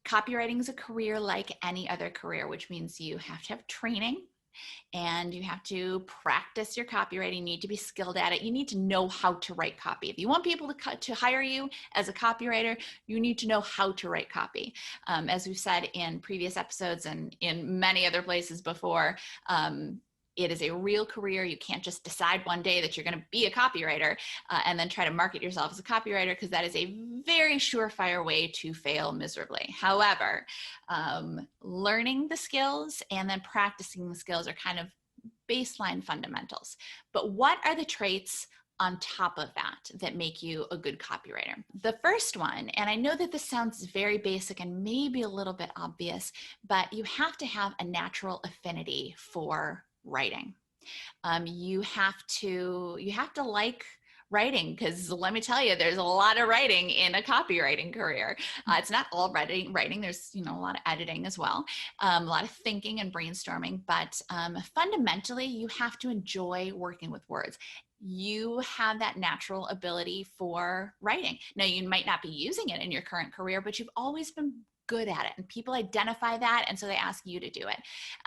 Copywriting is a career like any other career, which means you have to have training and you have to practice your copywriting. You need to be skilled at it. You need to know how to write copy. If you want people to hire you as a copywriter, you need to know how to write copy. As we've said in previous episodes and in many other places before, it is a real career. You can't just decide one day that you're going to be a copywriter and then try to market yourself as a copywriter, because that is a very surefire way to fail miserably. However, learning the skills and then practicing the skills are kind of baseline fundamentals. But what are the traits on top of that make you a good copywriter? The first one, and I know that this sounds very basic and maybe a little bit obvious, but you have to have a natural affinity for writing. You have to like writing, because let me tell you, there's a lot of writing in a copywriting career. It's not all writing. There's a lot of editing as well, a lot of thinking and brainstorming, but fundamentally you have to enjoy working with words. You have that natural ability for writing. Now, you might not be using it in your current career, but you've always been good at it, and people identify that, and so they ask you to do it.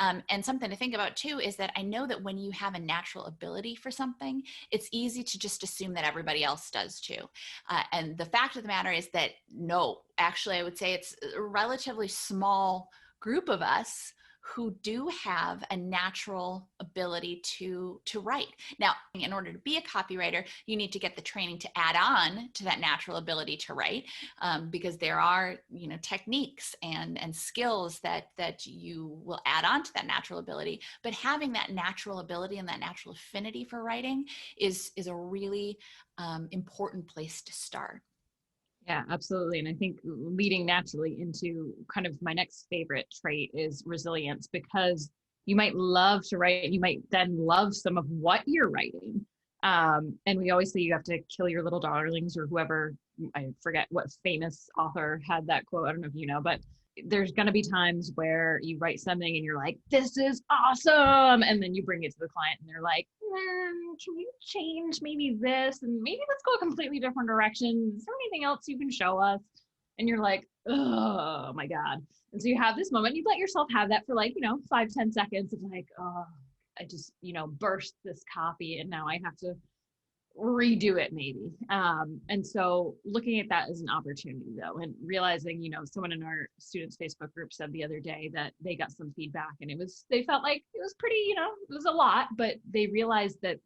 And something to think about too is that I know that when you have a natural ability for something, it's easy to just assume that everybody else does too. And the fact of the matter is that no, actually I would say it's a relatively small group of us who do have a natural ability to write. Now, in order to be a copywriter, you need to get the training to add on to that natural ability to write, because there are techniques and skills that you will add on to that natural ability. But having that natural ability and that natural affinity for writing is a really important place to start. Yeah, absolutely. And I think leading naturally into kind of my next favorite trait is resilience, because you might love to write, you might then love some of what you're writing. And we always say you have to kill your little darlings, or whoever, I forget what famous author had that quote. I don't know if you know, but there's going to be times where you write something and you're like, this is awesome. And then you bring it to the client and they're like, can you change maybe this? And maybe let's go a completely different direction. Is there anything else you can show us? And you're like, oh my God. And so you have this moment, you let yourself have that for 5-10 seconds of like, oh, I just, burst this copy and now I have to redo it maybe. And so looking at that as an opportunity though, and realizing, someone in our students Facebook group said the other day that they got some feedback and they felt like it was pretty, it was a lot, but they realized that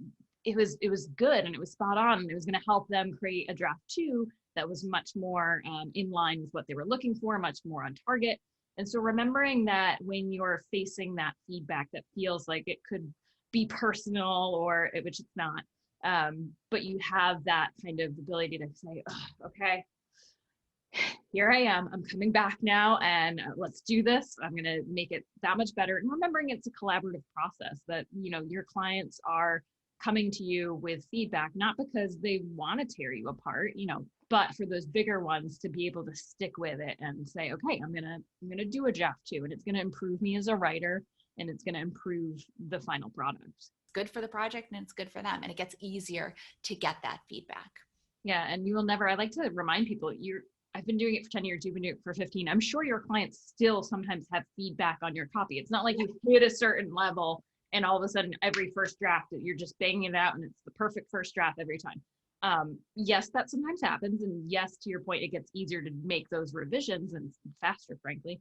it was good and it was spot on, and it was going to help them create a draft 2 that was much more in line with what they were looking for, much more on target. And so remembering that when you're facing that feedback that feels like it could be personal, or which it's not, but you have that kind of ability to say, oh, okay, here I am, I'm coming back now, and let's do this. I'm going to make it that much better. And remembering it's a collaborative process, that, your clients are coming to you with feedback, not because they want to tear you apart, but for those bigger ones to be able to stick with it and say, okay, I'm going to do a draft 2, and it's going to improve me as a writer, and it's going to improve the final product. Good for the project and it's good for them, and it gets easier to get that feedback. Yeah, and you will never, I like to remind people, I've been doing it for 10 years, you've been doing it for 15. I'm sure your clients still sometimes have feedback on your copy. It's not like you hit a certain level and all of a sudden every first draft you're just banging it out and it's the perfect first draft every time. Yes, that sometimes happens, and yes, to your point, it gets easier to make those revisions and faster, frankly.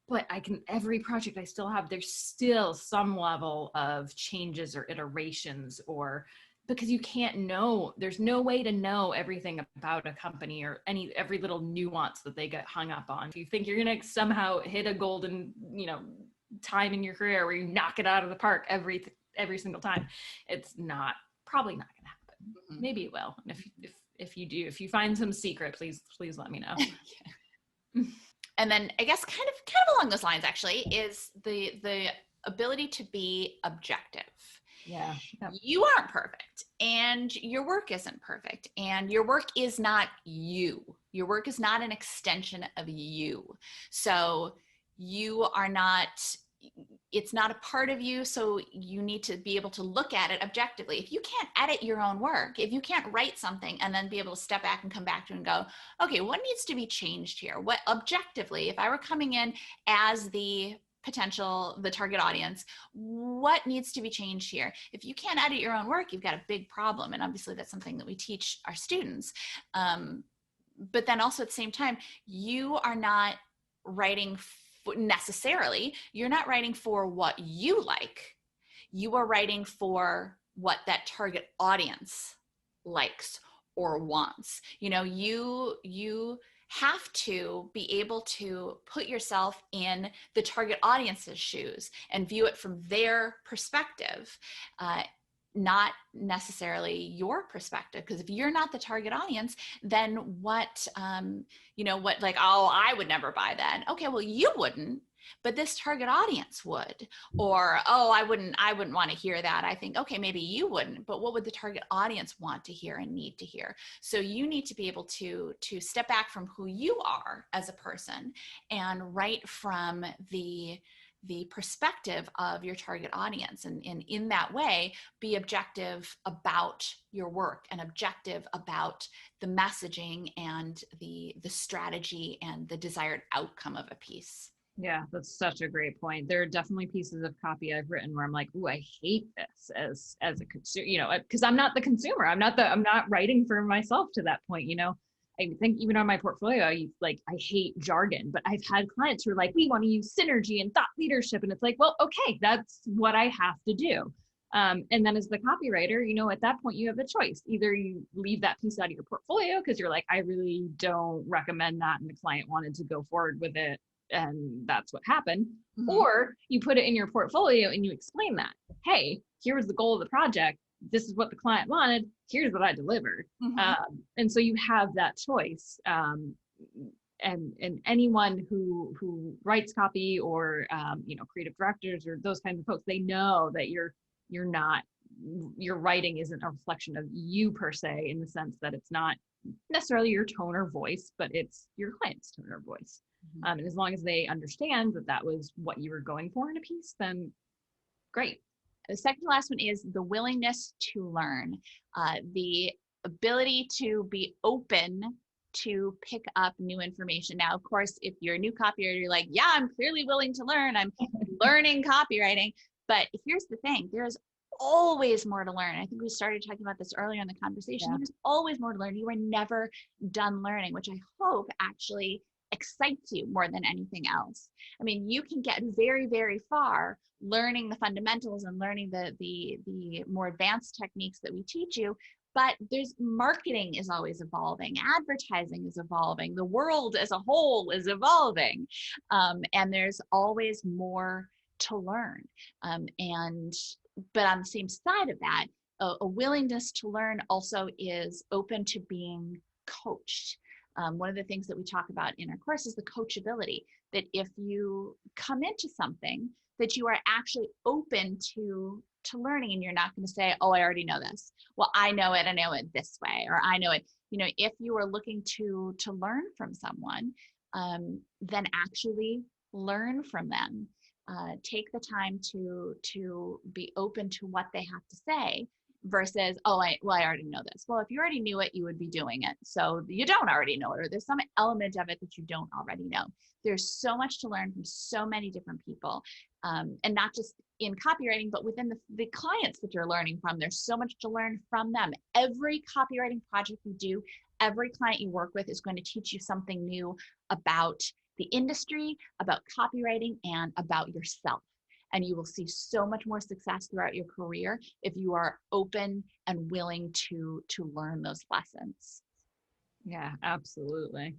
But every project I still have, there's still some level of changes or iterations, or because you can't know, there's no way to know everything about a company or every little nuance that they get hung up on. If you think you're going to somehow hit a golden, time in your career where you knock it out of the park every single time, it's probably not going to happen. Mm-hmm. Maybe it will. And if you do, if you find some secret, please let me know. And then I guess kind of along those lines actually is the ability to be objective. Yeah. Yep. You aren't perfect, and your work isn't perfect, and your work is not you. Your work is not an extension of you. So you are not it's not a part of you, so you need to be able to look at it objectively. If you can't edit your own work, if you can't write something and then be able to step back and come back to it and go, okay, what needs to be changed here? What objectively, if I were coming in as the target audience, what needs to be changed here? If you can't edit your own work, you've got a big problem. And obviously that's something that we teach our students. But then also at the same time, you are not writing necessarily, you're not writing for what you like. You are writing for what that target audience likes or wants. You have to be able to put yourself in the target audience's shoes and view it from their perspective, not necessarily your perspective. Because if you're not the target audience, then what, like, oh, I would never buy that. Okay, well, you wouldn't, but this target audience would. Or, oh, I wouldn't want to hear that. I think, okay, maybe you wouldn't, but what would the target audience want to hear and need to hear? So you need to be able to step back from who you are as a person and write from the perspective of your target audience, and in that way be objective about your work and objective about the messaging and the strategy and the desired outcome of a piece. Yeah, that's such a great point. There are definitely pieces of copy I've written where I'm like, "Ooh, I hate this," as a consumer, because I'm not the consumer. I'm not writing for myself to that point. I think even on my portfolio, I hate jargon, but I've had clients who are like, we want to use synergy and thought leadership. And it's like, well, okay, that's what I have to do. And then as the copywriter, at that point you have a choice. Either you leave that piece out of your portfolio because you're like, I really don't recommend that, and the client wanted to go forward with it, and that's what happened. Mm-hmm. Or you put it in your portfolio and you explain that, hey, here was the goal of the project. This is what the client wanted. Here's what I delivered. Mm-hmm. And so you have that choice. And anyone who writes copy or, creative directors or those kinds of folks, they know that your writing isn't a reflection of you per se, in the sense that it's not necessarily your tone or voice, but it's your client's tone or voice. Mm-hmm. And as long as they understand that was what you were going for in a piece, then great. The second to last one is the willingness to learn, the ability to be open to pick up new information. Now, of course, if you're a new copywriter, you're like, yeah, I'm clearly willing to learn. I'm learning copywriting. But here's the thing, there's always more to learn. I think we started talking about this earlier in the conversation. Yeah. There's always more to learn. You are never done learning, which I hope actually excites you more than anything else. I mean, you can get very, very far learning the fundamentals and learning the more advanced techniques that we teach you, but marketing is always evolving, advertising is evolving, the world as a whole is evolving, and there's always more to learn. But on the same side of that, a willingness to learn also is open to being coached. One of the things that we talk about in our course is the coachability, that if you come into something, that you are actually open to learning, and you're not going to say, oh, I already know this. Well, I know it this way, or I know it. If you are looking to learn from someone, then actually learn from them. Take the time to be open to what they have to say, versus, I already know this. Well, if you already knew it, you would be doing it. So you don't already know it, or there's some element of it that you don't already know. There's so much to learn from so many different people, and not just in copywriting, but within the clients that you're learning from. There's so much to learn from them. Every copywriting project you do, every client you work with is going to teach you something new about the industry, about copywriting, and about yourself. And you will see so much more success throughout your career if you are open and willing to learn those lessons. Yeah, absolutely.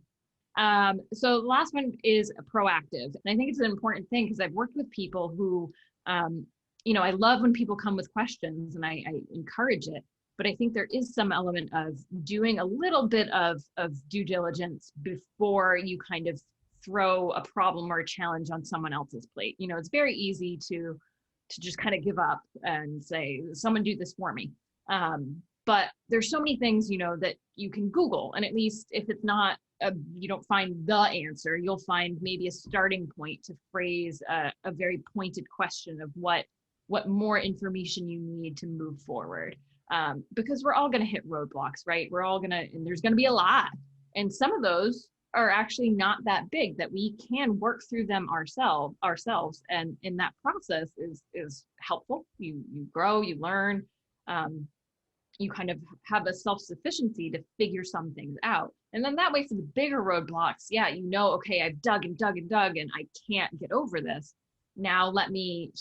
So the last one is proactive. And I think it's an important thing, because I've worked with people who, I love when people come with questions, and I encourage it. But I think there is some element of doing a little bit of due diligence before you kind of throw a problem or a challenge on someone else's plate. It's very easy to just kind of give up and say, someone do this for me. But there's so many things, that you can Google, and at least if it's not, you don't find the answer, you'll find maybe a starting point to phrase a very pointed question of what more information you need to move forward. Because we're all going to hit roadblocks, right? And there's going to be a lot. And some of those are actually not that big, that we can work through them ourselves. And in that process is helpful. You grow, you learn, you kind of have a self-sufficiency to figure some things out. And then that way for the bigger roadblocks, okay, I've dug and dug and dug and I can't get over this. Now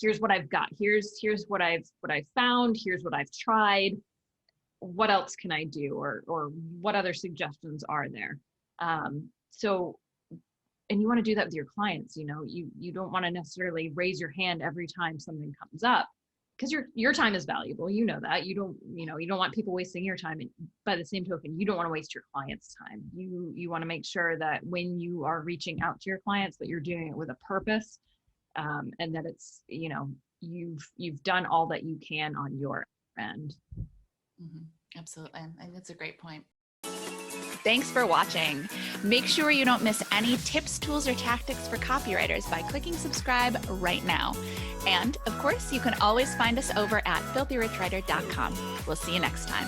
here's what I've got. Here's what I've found. Here's what I've tried. What else can I do? Or what other suggestions are there? And you want to do that with your clients. You don't want to necessarily raise your hand every time something comes up, because your time is valuable. That you don't want people wasting your time. And by the same token, you don't want to waste your clients' time. You want to make sure that when you are reaching out to your clients, that you're doing it with a purpose, and that it's, you've done all that you can on your end. Mm-hmm. Absolutely. I think that's a great point. Thanks for watching. Make sure you don't miss any tips, tools, or tactics for copywriters by clicking subscribe right now. And of course, you can always find us over at filthyricwriter.com. We'll see you next time.